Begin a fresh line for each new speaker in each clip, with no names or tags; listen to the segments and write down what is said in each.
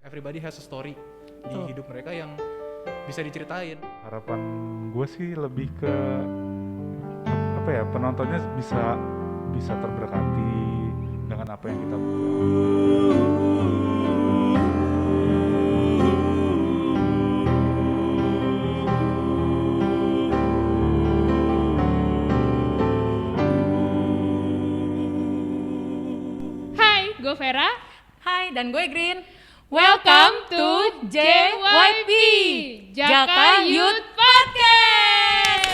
everybody has a story di hidup mereka yang bisa diceritain.
Harapan gue sih lebih ke apa ya, penontonnya bisa terberkati dengan apa yang kita buat.
Gue Vera.
Hai, dan gue Green.
Welcome to JYP, Jaka Youth Podcast.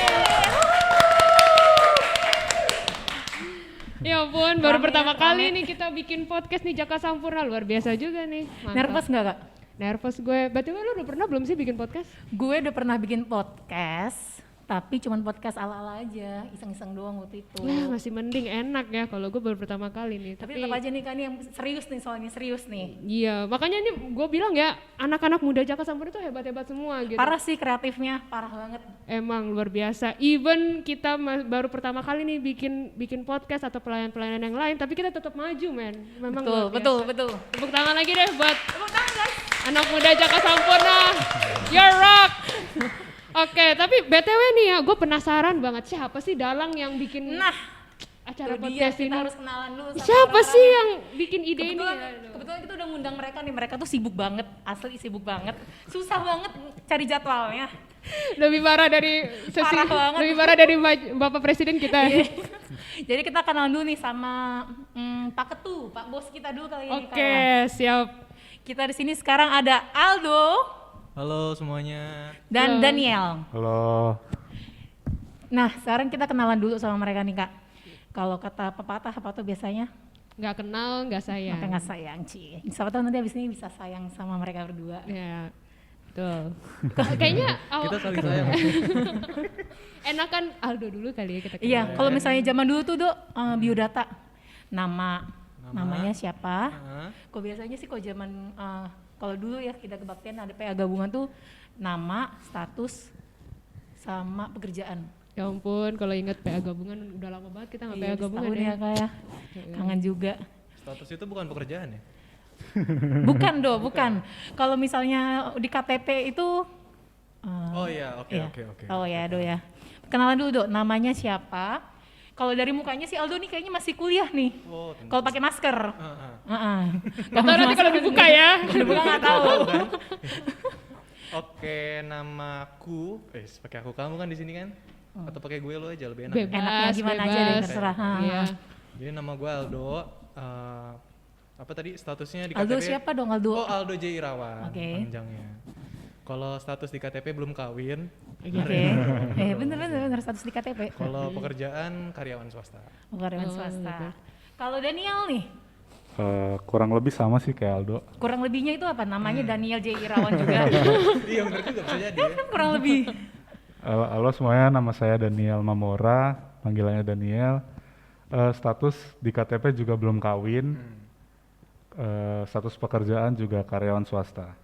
Ya ampun, baru pertama kali nih kita bikin podcast nih Jaka Sampurna, luar biasa juga nih. Mantap.
Nervous nggak Kak?
Nervous gue. Berarti lu udah pernah belum sih bikin podcast?
Gue udah pernah bikin podcast, tapi cuman podcast ala-ala aja, iseng-iseng doang waktu itu.
Ya masih mending, enak ya kalau gue baru pertama kali nih.
Tapi tetap aja nih kan yang serius nih, soalnya serius nih.
Iya, makanya nih gue bilang ya, anak-anak muda Jaka Sampurna itu hebat-hebat semua gitu.
Parah sih kreatifnya, parah banget.
Emang luar biasa. Even kita baru pertama kali nih bikin podcast atau pelayanan yang lain, tapi kita tetap maju, men. Memang
Betul.
Tepuk tangan lagi deh buat
Tepuk tangan guys.
anak muda Jaka Sampurna. You're rock. Oke, tapi BTW nih ya, gue penasaran banget siapa sih Dalang yang bikin acara podcast ini?
Kita harus kenalan dulu sama
Siapa
orang-orang
sih
ya.
yang bikin ide ini?
Kebetulan kita udah ngundang mereka nih, mereka tuh sibuk banget, asli sibuk banget. Susah banget cari jadwalnya.
Lebih parah dari
Parah banget.
lebih parah dari Bapak Presiden kita.
Jadi kita kenalan dulu nih sama Pak Ketu, Pak Bos kita dulu kali ini.
Oke, siap.
Kita di sini sekarang ada Aldo
Halo semuanya.
dan Daniel.
Halo.
Nah, sekarang kita kenalan dulu sama mereka nih Kak. Kalau kata pepatah apa tuh biasanya?
Nggak kenal, nggak sayang.
Maka nggak sayang, Ci. Siapa tahu nanti abis ini bisa sayang sama mereka berdua.
Ya, betul. Kayaknya
Kita saling sayang.
enakan Aldo dulu kali ya kita.
Iya, kalau misalnya zaman dulu tuh biodata, namanya siapa? Kok biasanya sih kalau zaman kalau dulu ya kita kebaktian ada PA gabungan tuh nama, status, sama pekerjaan.
Ya ampun, kalau ingat PA gabungan udah lama banget kita nggak PA gabungan
setahun
ya.
ya Kak ya. Kangen juga.
Status itu bukan pekerjaan ya?
Bukan. Kalau misalnya di KTP itu
Oh iya, oke.
Oh ya, Do ya. Kenalan dulu, Do. Namanya siapa? Kalau dari mukanya sih Aldo nih kayaknya masih kuliah nih.
Oh,
Kalau pakai masker.
Nggak tahu nanti kalau dibuka ya.
Kalau dibuka nggak tahu.
Oke, namaku, pakai aku kamu kan di sini kan? Atau pakai gue lo aja lebih enak.
Bebas,
Enaknya gimana aja deh, terserah.
Iya.
Jadi nama gue Aldo. Apa tadi statusnya di KTP?
Aldo siapa dong Aldo?
Oh, Aldo J. Irawan,
Oke.
panjangnya. Kalau status di KTP belum kawin.
Oke. Bener status di KTP.
Kalau pekerjaan karyawan swasta.
Karyawan swasta. Kalau Daniel nih,
Kurang lebih sama sih kayak Aldo.
kurang lebihnya itu apa? Namanya Daniel J. Irawan juga.
Iya bener juga bisa jadi ya.
Kurang lebih.
Halo semuanya, nama saya Daniel Mamora, panggilannya Daniel. Status di KTP juga belum kawin. Status pekerjaan juga karyawan swasta.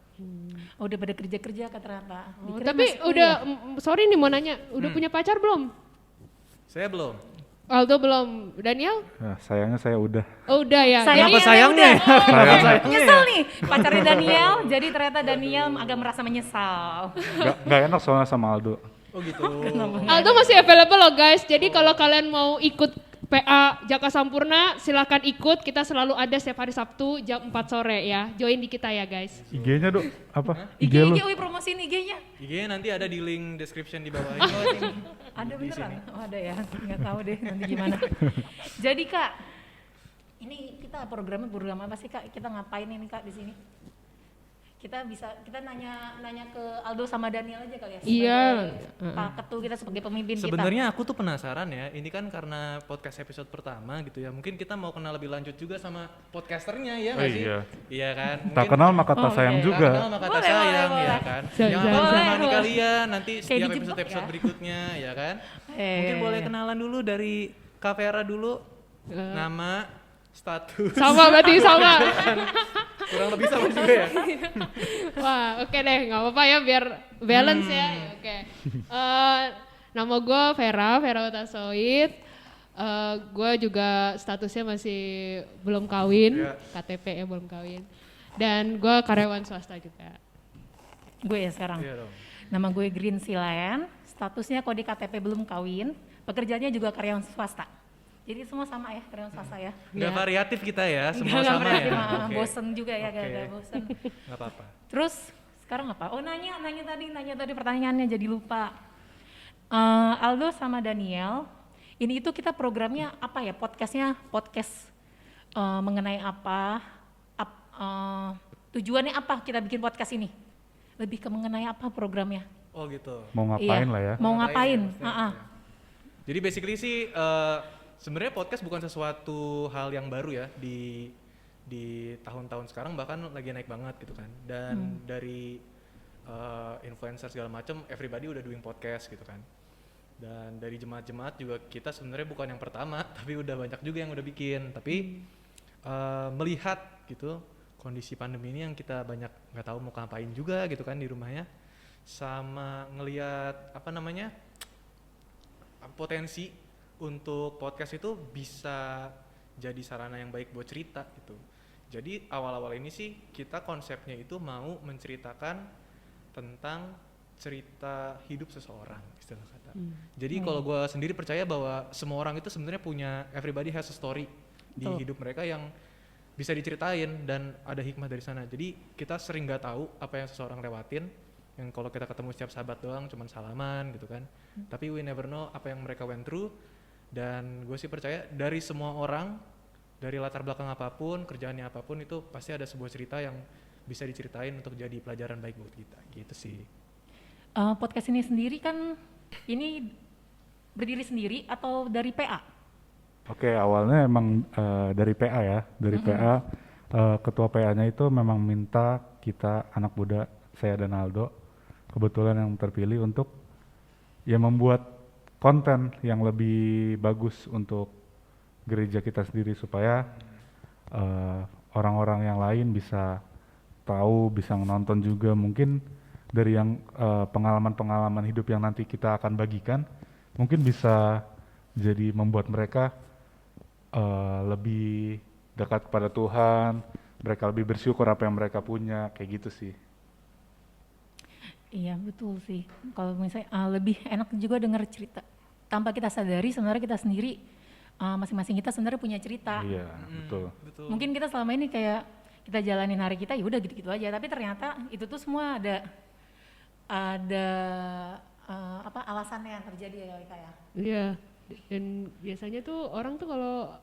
Oh, udah pada kerja kan ternyata.
Oh,
Dikira
tapi
masih
udah,
kuliah.
sorry nih mau nanya, udah punya pacar belum?
Saya belum.
Aldo belum, Daniel?
Nah, sayangnya saya udah.
Oh udah ya.
Sayangnya
Jadi-
sayangnya?
Sayang.
Nyesel nih pacarnya Daniel, jadi ternyata Daniel agak merasa menyesal.
Gak enak soalnya sama Aldo.
Oh gitu.
Aldo masih available loh guys, jadi kalau kalian mau ikut PA Jaka Sampurna silakan ikut, kita selalu ada setiap hari Sabtu jam 4 sore ya, join di kita ya guys.
IG-nya Dok, apa?
IG,
IG lu?
promosiin IG-nya.
IG nanti ada di link description di bawah ini.
Ada beneran? Oh ada ya, nggak tahu deh nanti gimana. Jadi Kak, ini kita program apa sih Kak? Kita ngapain ini Kak di sini? Kita nanya ke Aldo sama Daniel aja kali ya.
Iya.
Sebagai Pak Ketu kita sebagai pemimpin
Sebenarnya aku tuh penasaran ya, ini kan karena podcast episode pertama gitu ya, mungkin kita mau kenal lebih lanjut juga sama podcasternya ya nggak sih?
Iya.
Iya kan?
Tak kenal maka tak
Oh,
sayang
iya.
juga.
Tak kenal maka tak
Boleh,
sayang
boleh,
ya
boleh.
kan?
Siap,
Yang
siap,
akan
siap.
menemani
Boleh.
kalian nanti
Kayak
setiap
dijebak
episode-episode
ya.
berikutnya ya kan? Mungkin boleh kenalan dulu dari Kak Vera dulu. Nama, status.
Sama berarti sama.
Kurang lebih sama juga ya.
Wah oke deh, nggak apa-apa ya biar balance ya. Oke. Nama gue Vera Utasoid. Gue juga statusnya masih belum kawin,
Iya.
KTP ya belum kawin. Dan gue karyawan swasta juga.
Gue ya sekarang.
Iya dong.
Nama gue Green Silayan, statusnya kalau di KTP belum kawin, pekerjaannya juga karyawan swasta. Jadi semua sama ya, karyawan swasta ya.
Nggak variatif kita ya, semua
Nggak
sama
variatif,
ya. Oke.
bosen juga ya,
Oke.
agak bosen.
Nggak apa-apa.
Terus sekarang apa? Oh nanya tadi pertanyaannya jadi lupa. Aldo sama Daniel, ini itu kita programnya apa ya? Podcast mengenai apa? Tujuannya apa kita bikin podcast ini? Lebih ke mengenai apa programnya?
Oh gitu.
Mau ngapain
Iya.
lah ya.
Mau ngapain?
ya, maksudnya. Jadi basically sih sebenarnya podcast bukan sesuatu hal yang baru ya di tahun-tahun sekarang, bahkan lagi naik banget gitu kan. Dan dari influencer segala macam, everybody udah doing podcast gitu kan. Dan dari jemaat-jemaat juga kita sebenarnya bukan yang pertama, tapi udah banyak juga yang udah bikin. Tapi melihat gitu kondisi pandemi ini yang kita banyak nggak tahu mau ngapain juga gitu kan di rumahnya, sama ngelihat potensi untuk podcast itu bisa jadi sarana yang baik buat cerita gitu. Jadi awal-awal ini sih kita konsepnya itu mau menceritakan tentang cerita hidup seseorang, istilah kata. Jadi kalau gue sendiri percaya bahwa semua orang itu sebenarnya punya, everybody has a story di hidup mereka yang bisa diceritain dan ada hikmah dari sana. Jadi kita sering nggak tahu apa yang seseorang lewatin, yang kalau kita ketemu setiap sahabat doang cuman salaman gitu kan. Tapi we never know apa yang mereka went through. Dan gue sih percaya dari semua orang, dari latar belakang apapun, kerjaannya apapun, itu pasti ada sebuah cerita yang bisa diceritain untuk jadi pelajaran baik buat kita gitu sih.
Podcast ini sendiri kan ini berdiri sendiri atau dari PA?
Oke, awalnya emang dari PA ya, dari PA. Ketua PA-nya itu memang minta kita anak muda, saya dan Aldo, kebetulan yang terpilih untuk ya membuat konten yang lebih bagus untuk gereja kita sendiri supaya orang-orang yang lain bisa tahu, bisa nonton juga, mungkin dari yang pengalaman-pengalaman hidup yang nanti kita akan bagikan, mungkin bisa jadi membuat mereka lebih dekat kepada Tuhan, mereka lebih bersyukur apa yang mereka punya, kayak gitu sih.
Iya betul sih. Kalau misalnya lebih enak juga dengar cerita. Tanpa kita sadari sebenarnya kita sendiri masing-masing kita sebenarnya punya cerita.
Iya, betul.
Mungkin kita selama ini kayak kita jalanin hari kita ya udah gitu-gitu aja. Tapi ternyata itu tuh semua ada alasannya yang terjadi ya kayak.
Iya, dan biasanya tuh orang tuh kalau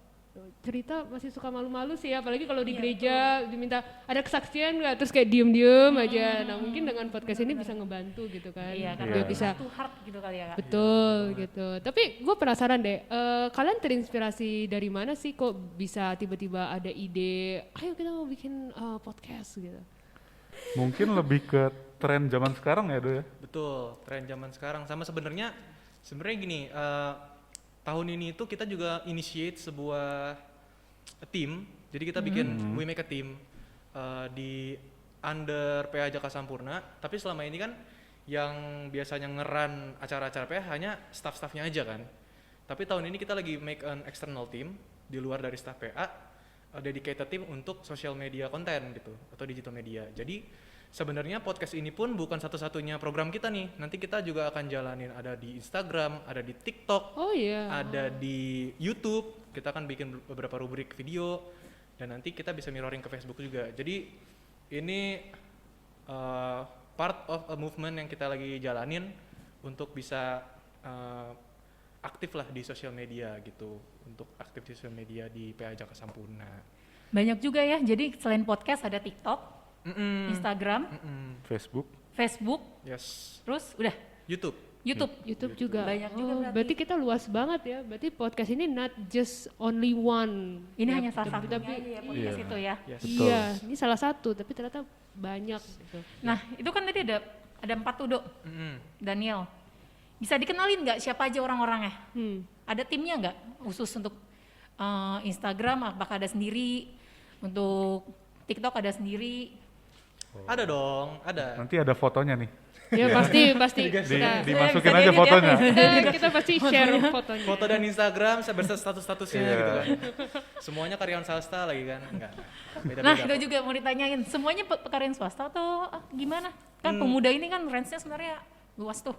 cerita masih suka malu-malu sih, apalagi kalau di gereja diminta ada kesaksian nggak, terus kayak diem-diem aja. Nah mungkin dengan podcast ini bisa ngebantu gitu kan.
Iya,
Dia
karena
bisa
to heart gitu kali ya Kak.
betul gitu. Tapi gue penasaran deh, kalian terinspirasi dari mana sih kok bisa tiba-tiba ada ide, ayo kita mau bikin podcast gitu?
Mungkin lebih ke tren zaman sekarang ya, Do ya?
Betul, tren zaman sekarang. Sama sebenarnya gini, tahun ini itu kita juga initiate sebuah tim. Jadi kita bikin We Make a Team di under PA Jaka Sampurna. Tapi selama ini kan yang biasanya ngeran acara-acara PA hanya staff-staffnya aja kan. Tapi tahun ini kita lagi make an external team di luar dari staff PA, dedicated team untuk social media content gitu atau digital media. Jadi sebenarnya podcast ini pun bukan satu-satunya program kita nih. Nanti kita juga akan jalanin, ada di Instagram, ada di TikTok, ada di YouTube. Kita akan bikin beberapa rubrik video dan nanti kita bisa mirroring ke Facebook juga. Jadi ini part of a movement yang kita lagi jalanin untuk bisa aktif lah di sosial media gitu. Untuk aktif di sosial media di PA Jaka Sampurna.
Banyak juga ya. Jadi selain podcast ada TikTok, Instagram, Facebook,
yes,
terus udah YouTube
juga.
Banyak juga
berarti kita luas banget ya. Berarti podcast ini not just only one.
Ini
ya,
hanya salah
tapi,
satunya aja ya podcast itu ya.
yes.
Iya, ini salah satu, tapi ternyata banyak gitu.
Nah itu kan tadi ada 4 tuh Dok. Daniel, bisa dikenalin nggak siapa aja orang-orangnya? Ada timnya nggak khusus untuk Instagram apakah ada sendiri, untuk TikTok ada sendiri?
Ada dong, ada.
Nanti ada fotonya nih.
Ya pasti
Dimasukin
Bisa
aja
diedit ya.
fotonya.
kita pasti share fotonya.
Foto dan Instagram beserta status-statusnya
Iya.
gitu kan. Semuanya karyawan swasta lagi kan? Enggak. Beda-beda
Nah,
kok.
itu juga mau ditanyain, semuanya pekaryan swasta atau gimana? Kan pemuda ini kan range-nya sebenarnya luas tuh.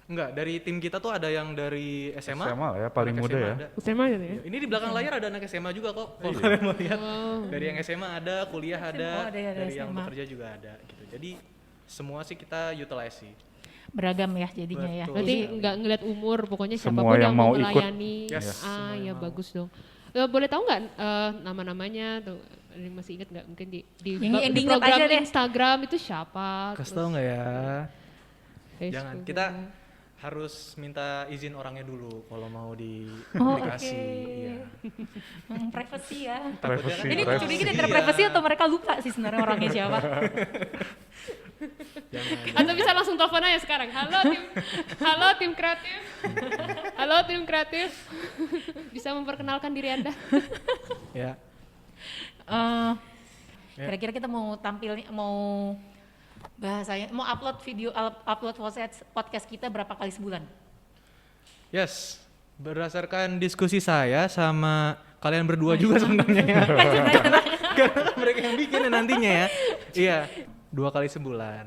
Enggak, dari tim kita tuh ada yang dari SMA.
SMA lah ya, paling
anak
muda
SMA
ya.
ada.
SMA gitu ya.
Ini di belakang layar ada anak SMA juga kok. Kalau
Iya.
kalian mau lihat.
Wow.
Dari yang SMA ada, kuliah ada,
Oh, ada ya, dari
dari yang
SMA.
bekerja juga ada gitu. Jadi semua sih kita utilize sih.
Beragam ya jadinya ya.
Betul.
Berarti
Jadi-
nggak ngeliat umur, pokoknya
Semua
siapapun
yang
yang mau
mau ikut.
melayani.
Yes,
Ah
semua yang
ya
mau.
bagus dong. Boleh tahu nggak nama-namanya tuh? Ada yang masih ingat nggak mungkin di
Yang
di
diingat
program
aja deh.
Instagram itu siapa?
Kasih
Terus
tau nggak ya?
Facebook.
Jangan, kita harus minta izin orangnya dulu kalau mau
Oh,
dikasih.
oke.
Iya.
Privacy ya.
Privacy,
Ini
privacy.
curiga antara privacy atau mereka lupa sih sebenarnya orangnya siapa.
Jangan.
Atau bisa langsung telepon aja sekarang. Halo tim kreatif. Halo tim kreatif. Bisa memperkenalkan diri Anda?
Ya.
Eh,
Ya.
Kira-kira kita mau tampil, mau bahasanya, mau upload video, upload podcast kita berapa kali sebulan?
Yes. Berdasarkan diskusi saya sama kalian berdua juga sebenarnya ya. Karena mereka yang bikin ya nantinya ya. Iya. 2 kali sebulan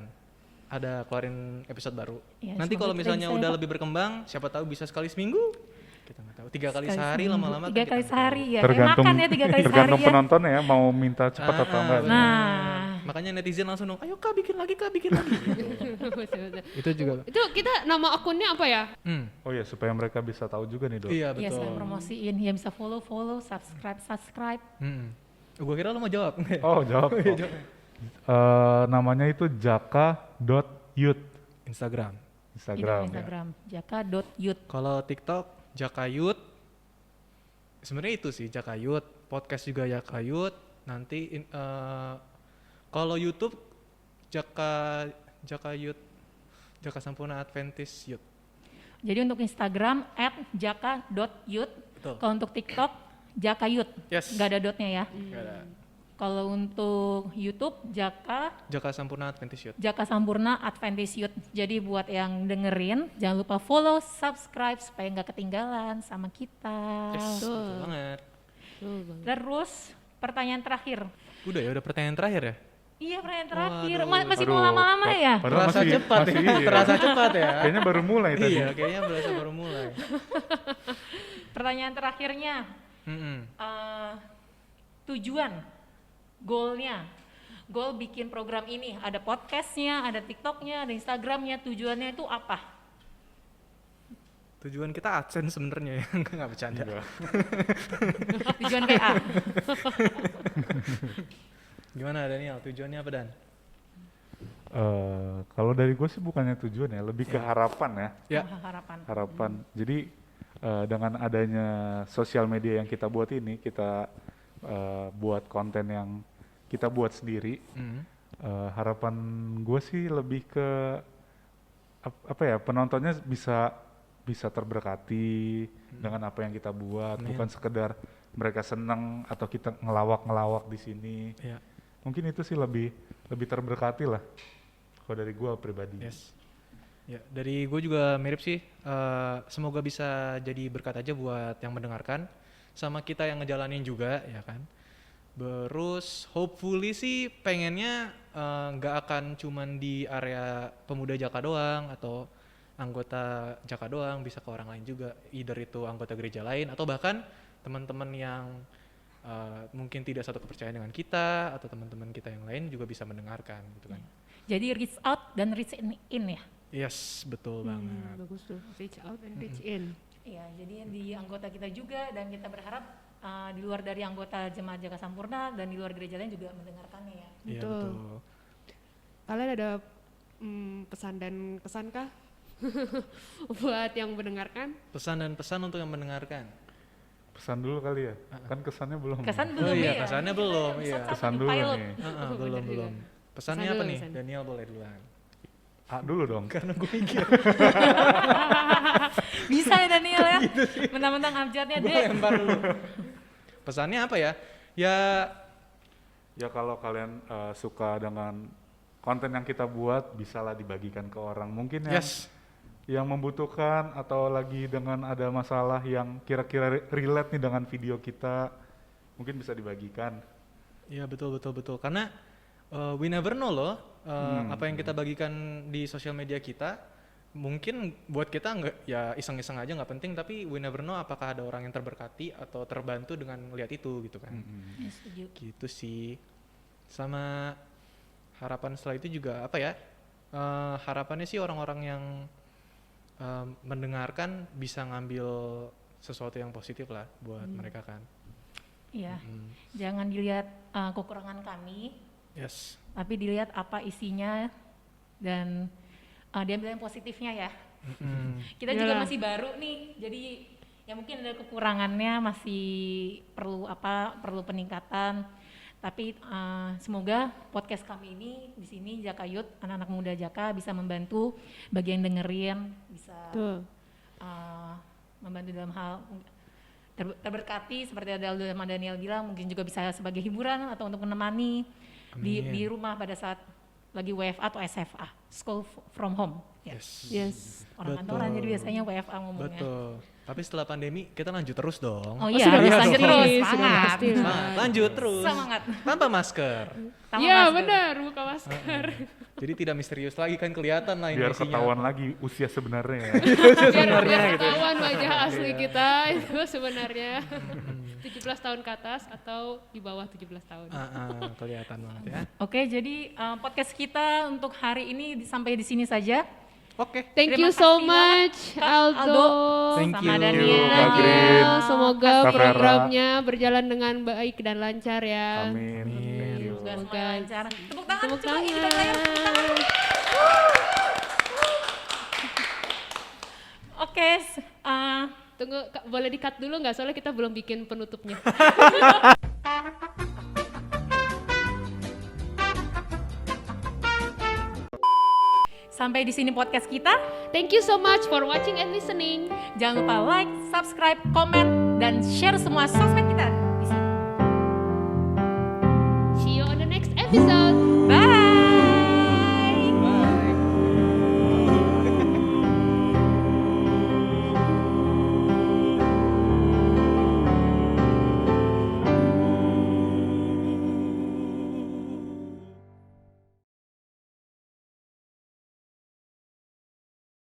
ada keluarin episode baru.
Ya,
Nanti
semoga
kalau
kita
misalnya
bisa ya,
udah
Pak.
lebih berkembang, siapa tahu bisa sekali seminggu. Kita nggak tahu. 3 kali sehari lama-lama.
3 kali sehari ya.
Tergantung
Kayak makan ya 3 kali sehari
tergantung
ya.
penontonnya ya mau minta cepat atau enggak.
Nah,
Makanya netizen langsung dong, ayo kak bikin lagi kak, bikin lagi.
Betul-betul.
Itu juga.
Itu kita nama akunnya apa ya?
Oh ya supaya mereka bisa tahu juga nih, Dok.
Iya
ya
betul.
saya promosiin, ya bisa follow, subscribe.
Gua kira lo mau jawab.
Oh, jawab. Namanya itu jaka.youth
Instagram.
Instagram. Ya.
Instagram, jaka.youth.
Kalau TikTok Jakayut. Sebenarnya itu sih Jakayut. Podcast juga Jakayut. Nanti kalau YouTube Jakayut. Jaka Sampurna Adventist Youth.
Jadi untuk Instagram @jaka.youth.
Betul.
Kalau untuk TikTok jakayut.
Yes.
Nggak ada dotnya ya.
Nggak ada.
Kalau untuk YouTube
Jaka Sampurna Adventist Youth.
Jaka Sampurna Adventist Youth. Jadi buat yang dengerin, jangan lupa follow, subscribe supaya nggak ketinggalan sama kita.
Yes, betul banget.
Betul banget.
Terus pertanyaan terakhir.
Udah pertanyaan terakhir ya?
Iya pertanyaan terakhir.
Waduh.
Masih mau lama-lama ya?
Padahal
Terasa cepat ya.
iya.
Terasa cepat ya.
Kayaknya baru mulai tadi.
Iya, kayaknya berasa baru mulai.
Pertanyaan terakhirnya,
Mm-mm.
tujuan, goalnya, goal bikin program ini, ada podcastnya, ada TikToknya, ada Instagramnya, tujuannya itu apa?
Tujuan kita AdSense sebenarnya ya, nggak bercanda.
Tujuan PA.
Gimana Daniel? Tujuannya apa Dan?
Kalau dari gue sih bukannya tujuan ya, lebih ke harapan ya.
Ya.
Harapan.
Harapan. Jadi dengan adanya sosial media yang kita buat ini, kita buat konten yang kita buat sendiri. Harapan gue sih lebih ke apa ya, penontonnya bisa terberkati dengan apa yang kita buat,
Amin.
bukan sekedar mereka senang atau kita ngelawak di sini.
Ya.
Mungkin itu sih lebih terberkati lah. Kalau dari gue pribadi.
Yes. Ya, dari gue juga mirip sih. Semoga bisa jadi berkat aja buat yang mendengarkan, sama kita yang ngejalanin juga, ya kan. Terus hopefully sih pengennya nggak akan cuman di area pemuda Jaka doang atau anggota Jaka doang, bisa ke orang lain juga. Either itu anggota gereja lain atau bahkan teman-teman yang mungkin tidak satu kepercayaan dengan kita atau teman-teman kita yang lain juga bisa mendengarkan gitu kan.
Jadi reach out dan reach in ya?
Yes, betul banget.
Bagus tuh, reach out and reach in.
Iya, jadi di anggota kita juga dan kita berharap di luar dari anggota Jemaat Jaka Sampurna dan di luar gereja lain juga mendengarkannya ya.
Iya
Betul.
betul.
Kalian ada pesan dan kesan kah buat yang mendengarkan?
Pesan dan pesan untuk yang mendengarkan.
Pesan dulu kali ya, kan kesannya belum.
Kesan
Oh
belum
iya,
ya?
kesannya belum, iya.
Kesan dulu
pilot.
nih.
Belum.
juga.
Pesannya
Pesan
apa
dulu,
nih?
pesan.
Daniel boleh duluan.
Dulu dong.
Karena gue mikir.
Bisa ya Daniel ya? Mentang-mentang abjadnya
Gue
deh.
lempar dulu. Pesannya apa ya? Ya
Ya kalau kalian suka dengan konten yang kita buat bisalah dibagikan ke orang. Mungkin yang
Yes.
yang membutuhkan atau lagi dengan ada masalah yang kira-kira relate nih dengan video kita, mungkin bisa dibagikan.
Iya betul. Karena we never know loh apa yang kita bagikan di sosial media kita. Mungkin buat kita nggak ya iseng-iseng aja nggak penting, tapi we never know apakah ada orang yang terberkati atau terbantu dengan lihat itu gitu kan.
Ya, setuju.
Gitu sih. Sama harapan setelah itu juga apa ya? Harapannya sih orang-orang yang mendengarkan bisa ngambil sesuatu yang positif lah buat mereka kan.
Iya. Jangan dilihat kekurangan kami,
Yes.
tapi dilihat apa isinya dan diambil yang positifnya ya. Kita juga masih baru nih, jadi ya mungkin ada kekurangannya, masih perlu peningkatan. Tapi semoga podcast kami ini di sini Jakayut, anak-anak muda Jaka bisa membantu bagi yang dengerin, bisa membantu dalam hal terberkati seperti ada Aldo sama Daniel bilang, mungkin juga bisa sebagai hiburan atau untuk menemani di rumah pada saat lagi WFA atau SFA, school from home. Ya.
Yes.
Orang
Betul.
kantoran jadi biasanya WFA ngomongnya.
Betul. Tapi setelah pandemi kita lanjut terus dong.
Oh iya,
sudah
harus
pasti,
lanjut terus,
sudah
semangat.
pasti.
Semangat. Lanjut terus.
Semangat.
Tanpa masker.
Tambah
Iya
masker.
benar, buka masker.
Jadi tidak misterius lagi kan, kelihatan lah ini
Biar
isinya
ketahuan
apa.
lagi usia sebenarnya ya.
Biar ketahuan wajah asli kita itu sebenarnya 17 tahun ke atas atau di bawah 17 tahun.
Kelihatan banget ya.
Oke, jadi podcast kita untuk hari ini sampai di sini saja.
Oke.
Thank
Terima
you so
kasih
much
Kak
Aldo.
Thank
sama
you.
Daniel.
Kak Green.
Semoga
Kak Vera.
programnya berjalan dengan baik dan lancar ya.
Amin. Thank you.
Semoga
Semoga.
lancar. Tepuk tangan,
Tepuk
coba ini kita layar.
tangan.
Oke,
Tunggu, boleh di-cut dulu nggak? Soalnya kita belum bikin penutupnya.
sampai di sini podcast kita.
Thank you so much for watching and listening.
Jangan lupa like, subscribe, komen, dan share semua sosmed kita di sini.
See you on the next episode.